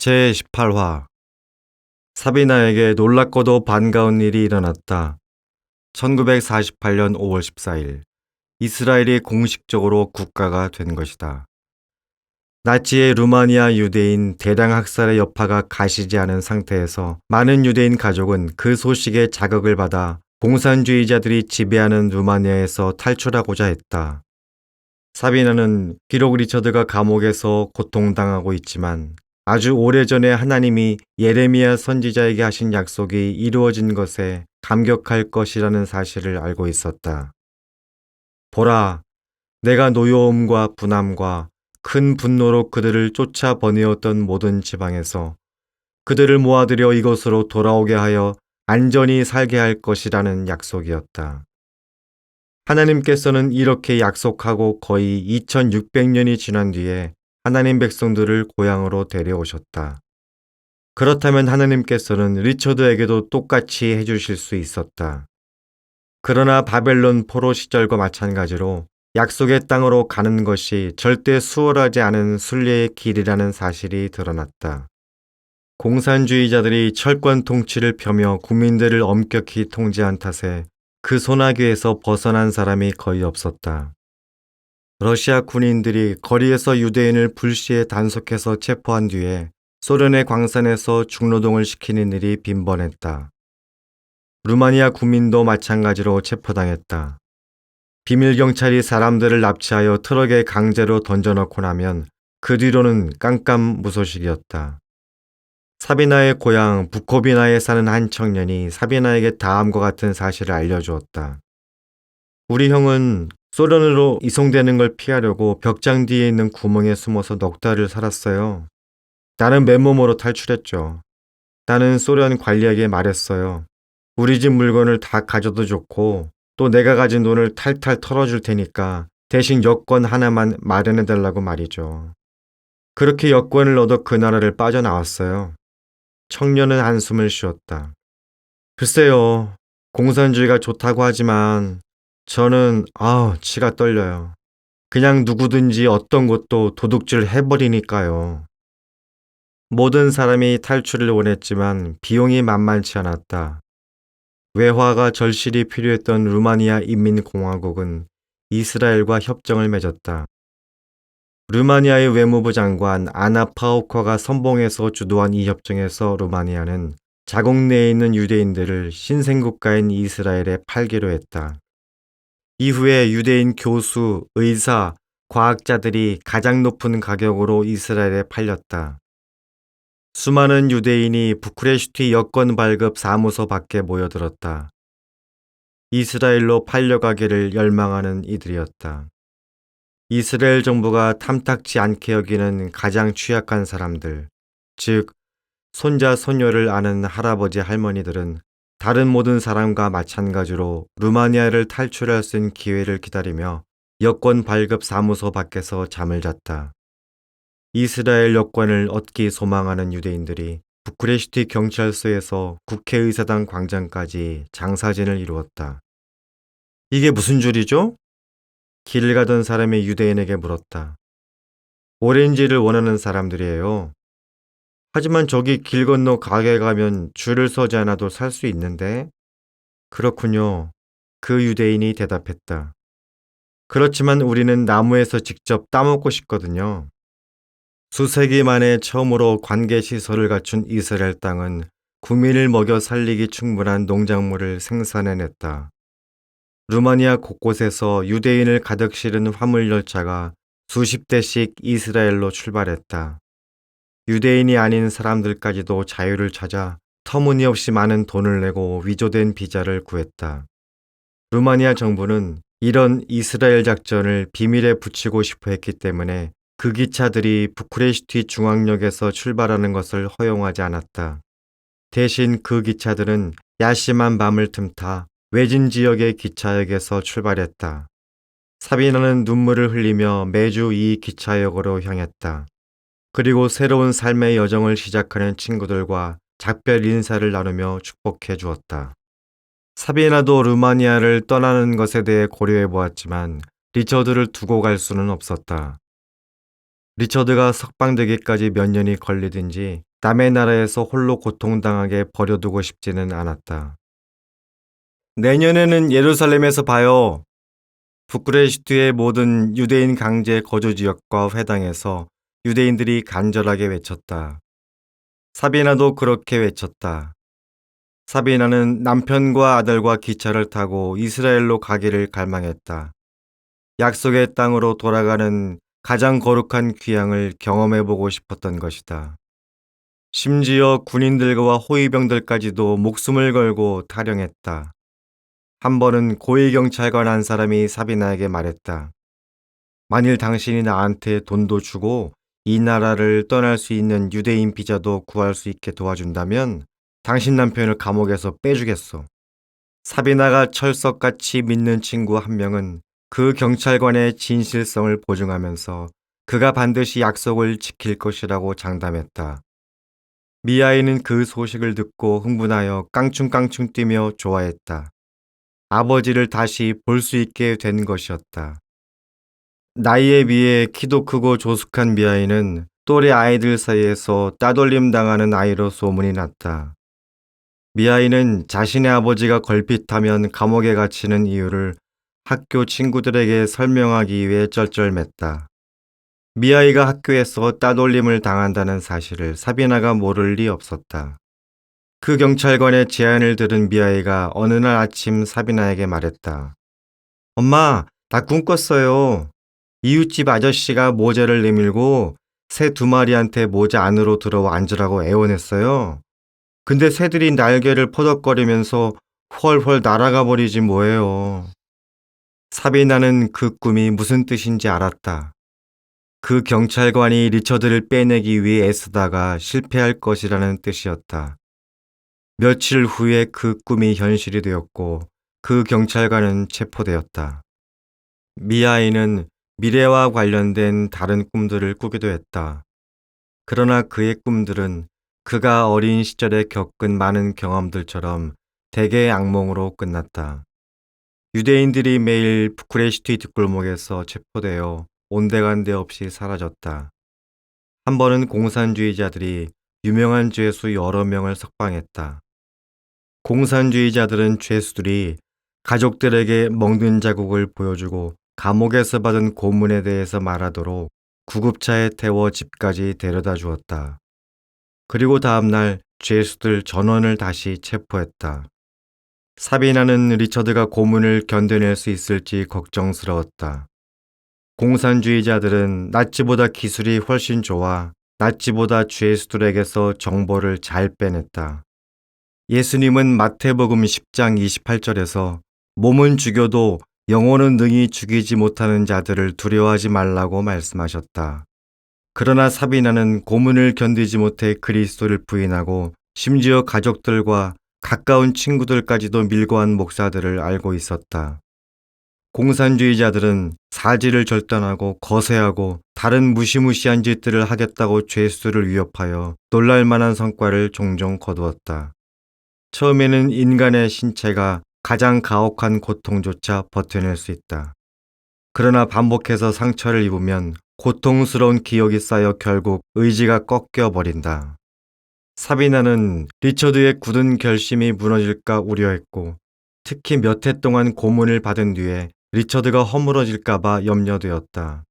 제18화 사비나에게 놀랍고도 반가운 일이 일어났다. 1948년 5월 14일 이스라엘이 공식적으로 국가가 된 것이다. 나치의 루마니아 유대인 대량 학살의 여파가 가시지 않은 상태에서 많은 유대인 가족은 그 소식에 자극을 받아 공산주의자들이 지배하는 루마니아에서 탈출하고자 했다. 사비나는 비록 리처드가 감옥에서 고통당하고 있지만 아주 오래전에 하나님이 예레미야 선지자에게 하신 약속이 이루어진 것에 감격할 것이라는 사실을 알고 있었다. 보라, 내가 노여움과 분함과 큰 분노로 그들을 쫓아 보내었던 모든 지방에서 그들을 모아들여 이곳으로 돌아오게 하여 안전히 살게 할 것이라는 약속이었다. 하나님께서는 이렇게 약속하고 거의 2600년이 지난 뒤에 하나님 백성들을 고향으로 데려오셨다. 그렇다면 하나님께서는 리처드에게도 똑같이 해주실 수 있었다. 그러나 바벨론 포로 시절과 마찬가지로 약속의 땅으로 가는 것이 절대 수월하지 않은 순례의 길이라는 사실이 드러났다. 공산주의자들이 철권 통치를 펴며 국민들을 엄격히 통제한 탓에 그 소나기에서 벗어난 사람이 거의 없었다. 러시아 군인들이 거리에서 유대인을 불시에 단속해서 체포한 뒤에 소련의 광산에서 중노동을 시키는 일이 빈번했다. 루마니아 국민도 마찬가지로 체포당했다. 비밀경찰이 사람들을 납치하여 트럭에 강제로 던져넣고 나면 그 뒤로는 깜깜무소식이었다. 사비나의 고향 부코비나에 사는 한 청년이 사비나에게 다음과 같은 사실을 알려주었다. 우리 형은 소련으로 이송되는 걸 피하려고 벽장 뒤에 있는 구멍에 숨어서 넉 달을 살았어요. 나는 맨몸으로 탈출했죠. 나는 소련 관리에게 말했어요. 우리 집 물건을 다 가져도 좋고 또 내가 가진 돈을 탈탈 털어줄 테니까 대신 여권 하나만 마련해달라고 말이죠. 그렇게 여권을 얻어 그 나라를 빠져나왔어요. 청년은 한숨을 쉬었다. 글쎄요, 공산주의가 좋다고 하지만 저는 치가 떨려요. 그냥 누구든지 어떤 것도 도둑질 해버리니까요. 모든 사람이 탈출을 원했지만 비용이 만만치 않았다. 외화가 절실히 필요했던 루마니아 인민공화국은 이스라엘과 협정을 맺었다. 루마니아의 외무부 장관 아나 파우커가 선봉해서 주도한 이 협정에서 루마니아는 자국 내에 있는 유대인들을 신생국가인 이스라엘에 팔기로 했다. 이후에 유대인 교수, 의사, 과학자들이 가장 높은 가격으로 이스라엘에 팔렸다. 수많은 유대인이 부쿠레슈티 여권 발급 사무소 밖에 모여들었다. 이스라엘로 팔려가기를 열망하는 이들이었다. 이스라엘 정부가 탐탁지 않게 여기는 가장 취약한 사람들, 즉 손자, 손녀를 아는 할아버지, 할머니들은 다른 모든 사람과 마찬가지로 루마니아를 탈출할 수 있는 기회를 기다리며 여권 발급 사무소 밖에서 잠을 잤다. 이스라엘 여권을 얻기 소망하는 유대인들이 부쿠레슈티 경찰서에서 국회의사당 광장까지 장사진을 이루었다. 이게 무슨 줄이죠? 길을 가던 사람이 유대인에게 물었다. 오렌지를 원하는 사람들이에요. 하지만 저기 길 건너 가게 가면 줄을 서지 않아도 살 수 있는데? 그렇군요. 그 유대인이 대답했다. 그렇지만 우리는 나무에서 직접 따먹고 싶거든요. 수세기 만에 처음으로 관계시설을 갖춘 이스라엘 땅은 국민을 먹여 살리기 충분한 농작물을 생산해냈다. 루마니아 곳곳에서 유대인을 가득 실은 화물 열차가 수십 대씩 이스라엘로 출발했다. 유대인이 아닌 사람들까지도 자유를 찾아 터무니없이 많은 돈을 내고 위조된 비자를 구했다. 루마니아 정부는 이런 이스라엘 작전을 비밀에 붙이고 싶어 했기 때문에 그 기차들이 부쿠레슈티 중앙역에서 출발하는 것을 허용하지 않았다. 대신 그 기차들은 야심한 밤을 틈타 외진 지역의 기차역에서 출발했다. 사비나는 눈물을 흘리며 매주 이 기차역으로 향했다. 그리고 새로운 삶의 여정을 시작하는 친구들과 작별 인사를 나누며 축복해 주었다. 사비나도 루마니아를 떠나는 것에 대해 고려해 보았지만 리처드를 두고 갈 수는 없었다. 리처드가 석방되기까지 몇 년이 걸리든지 남의 나라에서 홀로 고통당하게 버려두고 싶지는 않았다. 내년에는 예루살렘에서 봐요. 부쿠레슈트의 모든 유대인 강제 거주 지역과 회당에서 유대인들이 간절하게 외쳤다. 사비나도 그렇게 외쳤다. 사비나는 남편과 아들과 기차를 타고 이스라엘로 가기를 갈망했다. 약속의 땅으로 돌아가는 가장 거룩한 귀향을 경험해보고 싶었던 것이다. 심지어 군인들과 호위병들까지도 목숨을 걸고 타령했다. 한 번은 고위경찰관 한 사람이 사비나에게 말했다. 만일 당신이 나한테 돈도 주고 이 나라를 떠날 수 있는 유대인 비자도 구할 수 있게 도와준다면 당신 남편을 감옥에서 빼주겠소. 사비나가 철석같이 믿는 친구 한 명은 그 경찰관의 진실성을 보증하면서 그가 반드시 약속을 지킬 것이라고 장담했다. 미아이는 그 소식을 듣고 흥분하여 깡충깡충 뛰며 좋아했다. 아버지를 다시 볼 수 있게 된 것이었다. 나이에 비해 키도 크고 조숙한 미아이는 또래 아이들 사이에서 따돌림 당하는 아이로 소문이 났다. 미아이는 자신의 아버지가 걸핏하면 감옥에 갇히는 이유를 학교 친구들에게 설명하기 위해 쩔쩔맸다. 미아이가 학교에서 따돌림을 당한다는 사실을 사비나가 모를 리 없었다. 그 경찰관의 제안을 들은 미아이가 어느 날 아침 사비나에게 말했다. 엄마, 나 꿈 꿨어요. 이웃집 아저씨가 모자를 내밀고 새 두 마리한테 모자 안으로 들어와 앉으라고 애원했어요. 근데 새들이 날개를 퍼덕거리면서 훨훨 날아가 버리지 뭐예요. 사비나는 그 꿈이 무슨 뜻인지 알았다. 그 경찰관이 리처드를 빼내기 위해 애쓰다가 실패할 것이라는 뜻이었다. 며칠 후에 그 꿈이 현실이 되었고 그 경찰관은 체포되었다. 미아이는 미래와 관련된 다른 꿈들을 꾸기도 했다. 그러나 그의 꿈들은 그가 어린 시절에 겪은 많은 경험들처럼 대개의 악몽으로 끝났다. 유대인들이 매일 부쿠레슈티 뒷골목에서 체포되어 온데간데 없이 사라졌다. 한 번은 공산주의자들이 유명한 죄수 여러 명을 석방했다. 공산주의자들은 죄수들이 가족들에게 먹는 자국을 보여주고 감옥에서 받은 고문에 대해서 말하도록 구급차에 태워 집까지 데려다 주었다. 그리고 다음날 죄수들 전원을 다시 체포했다. 사비나는 리처드가 고문을 견뎌낼 수 있을지 걱정스러웠다. 공산주의자들은 나치보다 기술이 훨씬 좋아 나치보다 죄수들에게서 정보를 잘 빼냈다. 예수님은 마태복음 10장 28절에서 몸은 죽여도 영혼은 능히 죽이지 못하는 자들을 두려워하지 말라고 말씀하셨다. 그러나 사비나는 고문을 견디지 못해 그리스도를 부인하고 심지어 가족들과 가까운 친구들까지도 밀고한 목사들을 알고 있었다. 공산주의자들은 사지를 절단하고 거세하고 다른 무시무시한 짓들을 하겠다고 죄수들을 위협하여 놀랄만한 성과를 종종 거두었다. 처음에는 인간의 신체가 가장 가혹한 고통조차 버텨낼 수 있다. 그러나 반복해서 상처를 입으면 고통스러운 기억이 쌓여 결국 의지가 꺾여버린다. 사비나는 리처드의 굳은 결심이 무너질까 우려했고 특히 몇 해 동안 고문을 받은 뒤에 리처드가 허물어질까봐 염려되었다.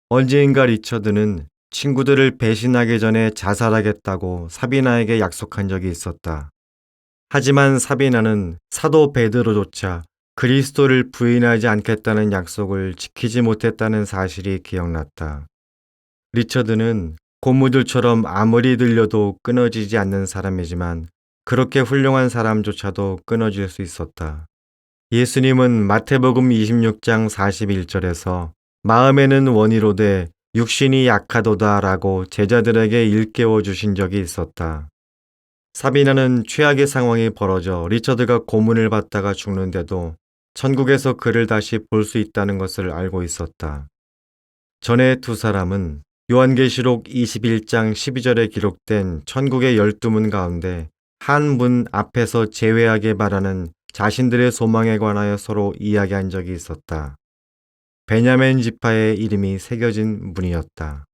언제인가 리처드는 친구들을 배신하기 전에 자살하겠다고 사비나에게 약속한 적이 있었다. 하지만 사비나는 사도 베드로조차 그리스도를 부인하지 않겠다는 약속을 지키지 못했다는 사실이 기억났다. 리처드는 고무줄처럼 아무리 들려도 끊어지지 않는 사람이지만 그렇게 훌륭한 사람조차도 끊어질 수 있었다. 예수님은 마태복음 26장 41절에서 마음에는 원이로되 육신이 약하도다 라고 제자들에게 일깨워 주신 적이 있었다. 사비나는 최악의 상황이 벌어져 리처드가 고문을 받다가 죽는데도 천국에서 그를 다시 볼 수 있다는 것을 알고 있었다. 전에 두 사람은 요한계시록 21장 12절에 기록된 천국의 12문 가운데 한 문 앞에서 제외하게 바라는 자신들의 소망에 관하여 서로 이야기한 적이 있었다. 베냐민 지파의 이름이 새겨진 문이었다.